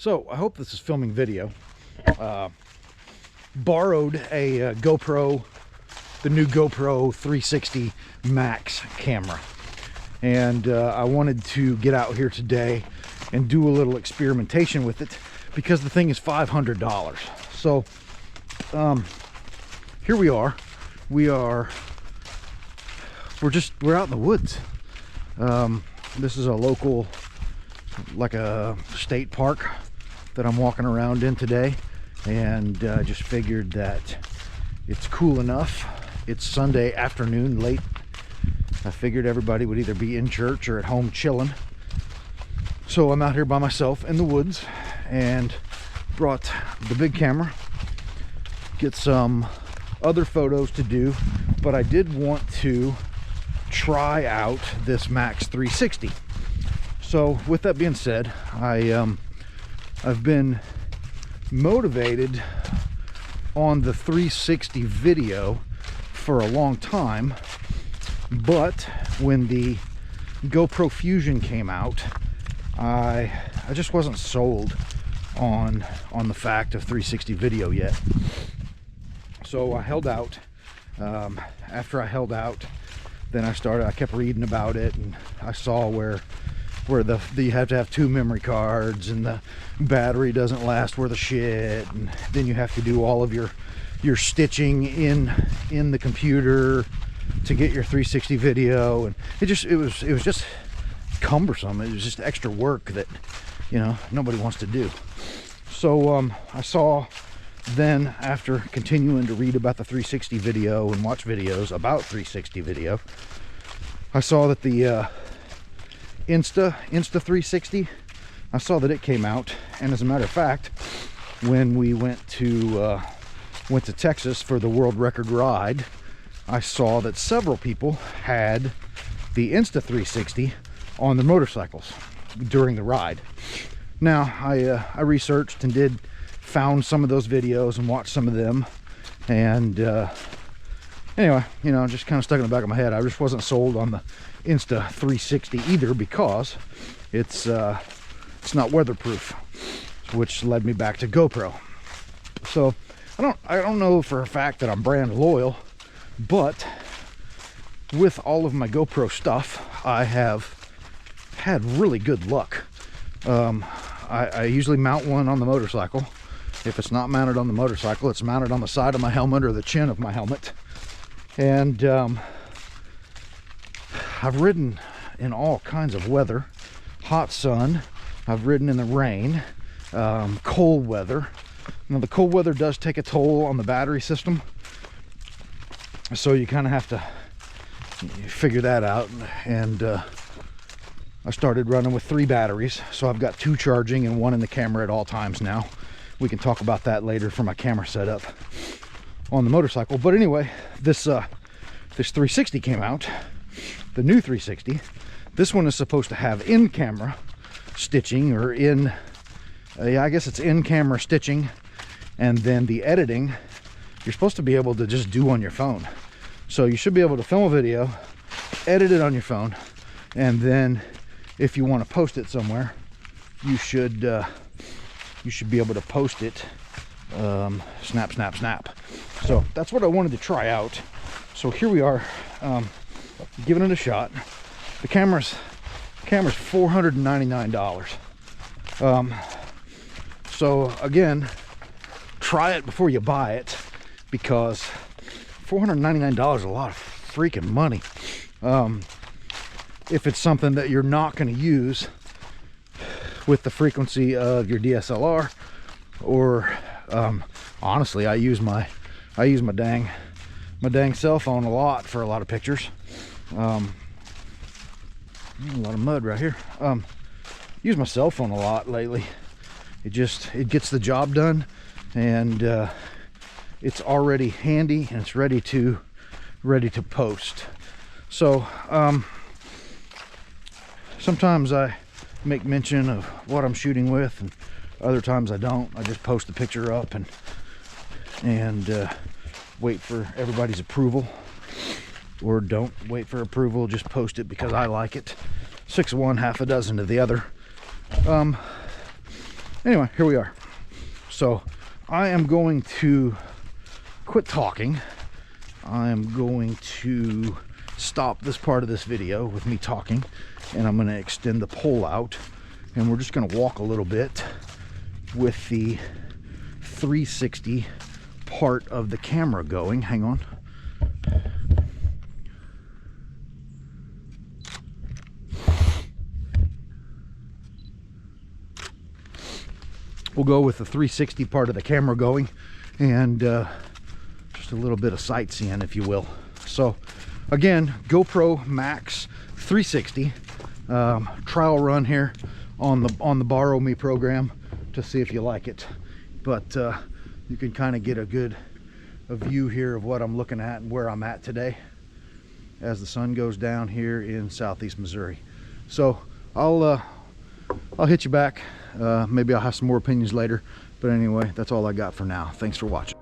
So I hope this is filming video. Borrowed a GoPro, the new GoPro 360 Max camera, and I wanted to get out here today and do a little experimentation with it because the thing is $500. So here we are. We're out in the woods. This is a local, like a state park that I'm walking around in today, and just figured that it's cool enough. It's Sunday afternoon, late. I figured everybody would either be in church or at home chilling. So I'm out here by myself in the woods and brought the big camera. Get some other photos to do, but I did want to try out this Max 360. So with that being said, I've been motivated on the 360 video for a long time, but when the GoPro Fusion came out, I just wasn't sold on the fact of 360 video yet. So I held out. After I held out, then I kept reading about it, and I saw where you have to have 2 memory cards, and the battery doesn't last worth a shit, and then you have to do all of your stitching in the computer to get your 360 video, and it was just cumbersome. It was just extra work that, you know, nobody wants to do. So I saw then, after continuing to read about the 360 video and watch videos about 360 video, I saw that the Insta 360, I saw that it came out. And as a matter of fact, when we went to Texas for the world record ride, I saw that several people had the Insta 360 on their motorcycles during the ride. Now I researched and found some of those videos and watched some of them, and anyway, you know, just kind of stuck in the back of my head. I just wasn't sold on the Insta 360 either, because it's not weatherproof, which led me back to GoPro. So I don't know for a fact that I'm brand loyal, but with all of my GoPro stuff, I have had really good luck. I usually mount one on the motorcycle. If it's not mounted on the motorcycle, it's mounted on the side of my helmet or the chin of my helmet. And I've ridden in all kinds of weather. Hot sun, I've ridden in the rain, cold weather. Now the cold weather does take a toll on the battery system, so you kind of have to figure that out. And I started running with 3 batteries, so I've got 2 charging and 1 in the camera at all times now. We can talk about that later for my camera setup on the motorcycle. But anyway, this 360 came out, the new 360. This one is supposed to have in-camera stitching, or I guess it's in-camera stitching, and then the editing you're supposed to be able to just do on your phone. So you should be able to film a video, edit it on your phone, and then if you want to post it somewhere, you should be able to post it snap. So that's what I wanted to try out. So here we are, giving it a shot. The camera's $499. So again, try it before you buy it, because $499 is a lot of freaking money. If it's something that you're not going to use with the frequency of your DSLR, or honestly, I use my dang cell phone a lot for a lot of pictures. A lot of mud right here. Use my cell phone a lot lately. It gets the job done, and it's already handy, and it's ready to post. So sometimes I make mention of what I'm shooting with, and other times I don't. I just post the picture up and wait for everybody's approval, or don't wait for approval, just post it because I like it. 6 of one, half a dozen of the other. Anyway, here we are. So I am going to quit talking. I am going to stop this part of this video with me talking, and I'm going to extend the pole out, and we're just going to walk a little bit with the 360 part of the camera going. Hang on. We'll go with the 360 part of the camera going, and just a little bit of sightseeing, if you will. So again, GoPro Max 360 trial run here on the Borrow Me program to see if you like it. But you can kind of get a view here of what I'm looking at and where I'm at today as the sun goes down here in southeast Missouri. So I'll hit you back. Maybe I'll have some more opinions later, but anyway, that's all I got for now. Thanks for watching.